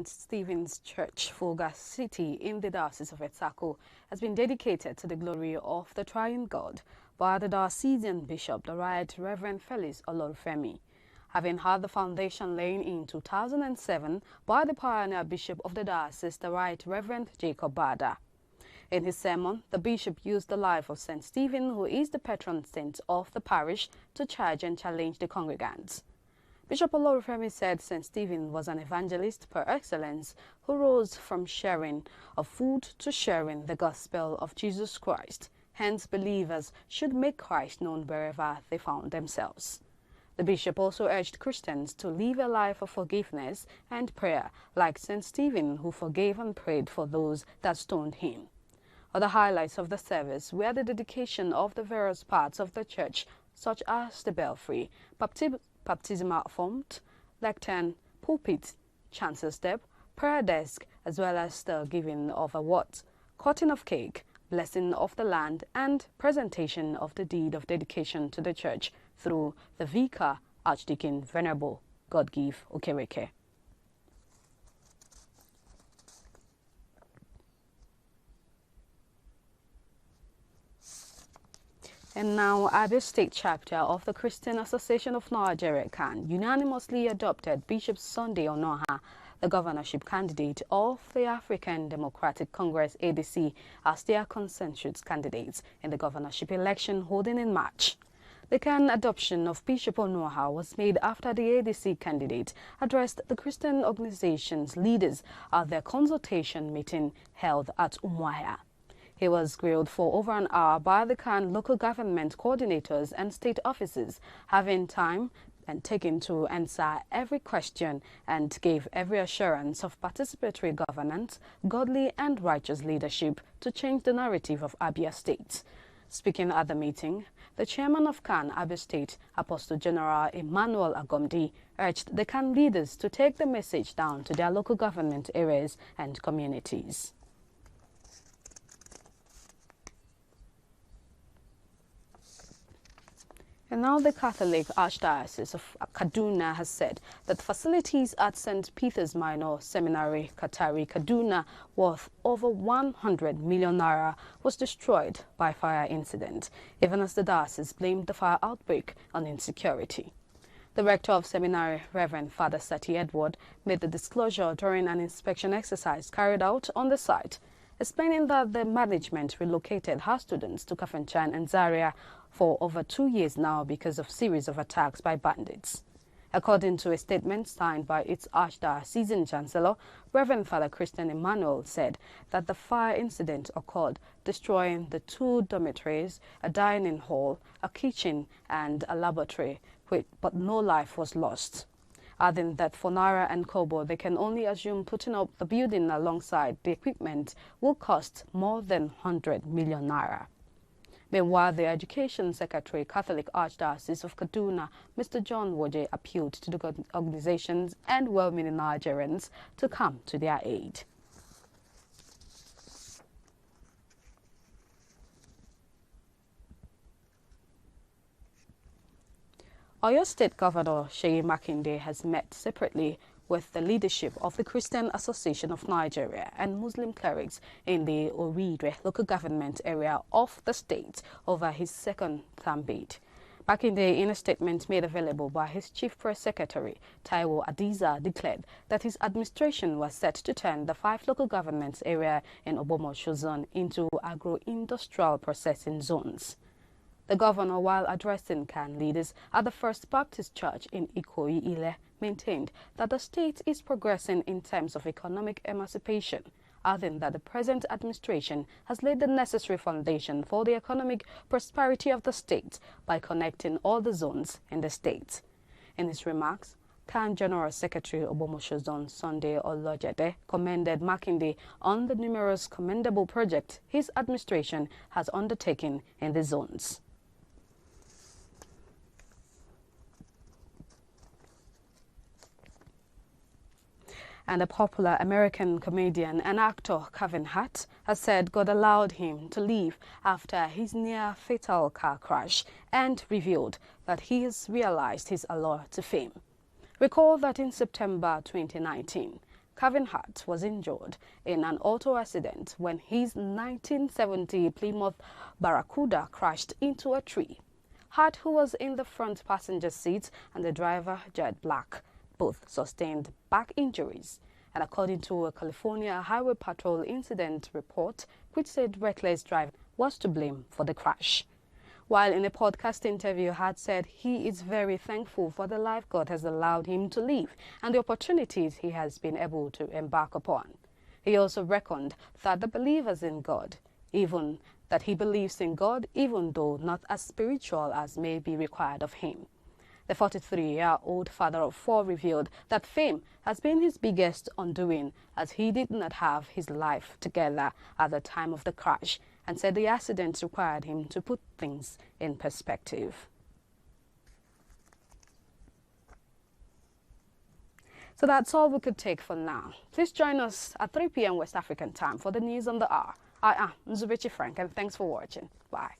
Stephen's Church, Fulga City, in the Diocese of Etsako, has been dedicated to the glory of the Triune God by the diocesan bishop, the Right Reverend Felix Olorufemi. Having had the foundation laid in 2007 by the pioneer bishop of the diocese, the Right Reverend Jacob Bada. In his sermon, the bishop used the life of St. Stephen, who is the patron saint of the parish, to charge and challenge the congregants. Bishop Olorufemi said St. Stephen was an evangelist par excellence who rose from sharing of food to sharing the gospel of Jesus Christ. Hence, believers should make Christ known wherever they found themselves. The bishop also urged Christians to live a life of forgiveness and prayer, like St. Stephen, who forgave and prayed for those that stoned him. Other highlights of the service were the dedication of the various parts of the church, such as the belfry, baptismal font, lectern, pulpit, chancel step, prayer desk, as well as the giving of awards, cutting of cake, blessing of the land, and presentation of the deed of dedication to the church through the Vicar, Archdeacon Venerable Godgive Okereke. And now, Abia State Chapter of the Christian Association of Nigeria, Acnn, unanimously adopted Bishop Sunday Onoha, the governorship candidate of the African Democratic Congress ADC, as their consensus candidates in the governorship election holding in March. The Acnn adoption of Bishop Onoha was made after the ADC candidate addressed the Christian organization's leaders at their consultation meeting held at Umuahia. He was grilled for over an hour by the Acnn local government coordinators and state officers, having time and taken to answer every question, and gave every assurance of participatory governance, godly and righteous leadership to change the narrative of Abia State. Speaking at the meeting, the chairman of Acnn Abia State, Apostle General Emmanuel Agomdi, urged the Acnn leaders to take the message down to their local government areas and communities. And now the Catholic Archdiocese of Kaduna has said that facilities at St. Peter's Minor Seminary, Katari, Kaduna, worth over 100 million naira, was destroyed by fire incident, even as the diocese blamed the fire outbreak on insecurity. The rector of seminary, Reverend Father Sati Edward, made the disclosure during an inspection exercise carried out on the site, explaining that the management relocated her students to Kafanchan and Zaria for over 2 years now because of series of attacks by bandits. According to a statement signed by its Archdiocesan Chancellor, Reverend Father Christian Emmanuel said that the fire incident occurred, destroying the 2 dormitories, a dining hall, a kitchen, and a laboratory, but no life was lost. Adding that for Naira and Kobo, they can only assume putting up the building alongside the equipment will cost more than 100 million naira. Meanwhile, the Education Secretary, Catholic Archdiocese of Kaduna, Mr. John Woje, appealed to the organizations and well-meaning Nigerians to come to their aid. Oyo State Governor Seyi Makinde has met separately with the leadership of the Christian Association of Nigeria and Muslim clerics in the Oridre local government area of the state over his second term bid. Makinde, in a statement made available by his chief press secretary, Taiwo Adiza, declared that his administration was set to turn the 5 local governments area in Obomosho zone into agro-industrial processing zones. The governor, while addressing Acnn leaders at the First Baptist Church in Ikoyi-Ile, maintained that the state is progressing in terms of economic emancipation, adding that the present administration has laid the necessary foundation for the economic prosperity of the state by connecting all the zones in the state. In his remarks, Acnn General Secretary Obomosho Zone Sunday Olojede commended Makinde on the numerous commendable projects his administration has undertaken in the zones. And the popular American comedian and actor Kevin Hart has said God allowed him to live after his near-fatal car crash and revealed that he has realized his allure to fame. Recall that in September 2019, Kevin Hart was injured in an auto accident when his 1970 Plymouth Barracuda crashed into a tree. Hart, who was in the front passenger seat, and the driver, Jet Black, both sustained back injuries. And according to a California Highway Patrol incident report, which said reckless driving was to blame for the crash. While in a podcast interview, Hart said he is very thankful for the life God has allowed him to live and the opportunities he has been able to embark upon. He also reckoned that the believers in God, even that he believes in God, even though not as spiritual as may be required of him. The 43-year-old father of four revealed that fame has been his biggest undoing, as he did not have his life together at the time of the crash, and said the accident required him to put things in perspective. So that's all we could take for now. Please join us at 3 p.m. West African time for the news on the hour. I am Nzubechi Frank, and thanks for watching. Bye.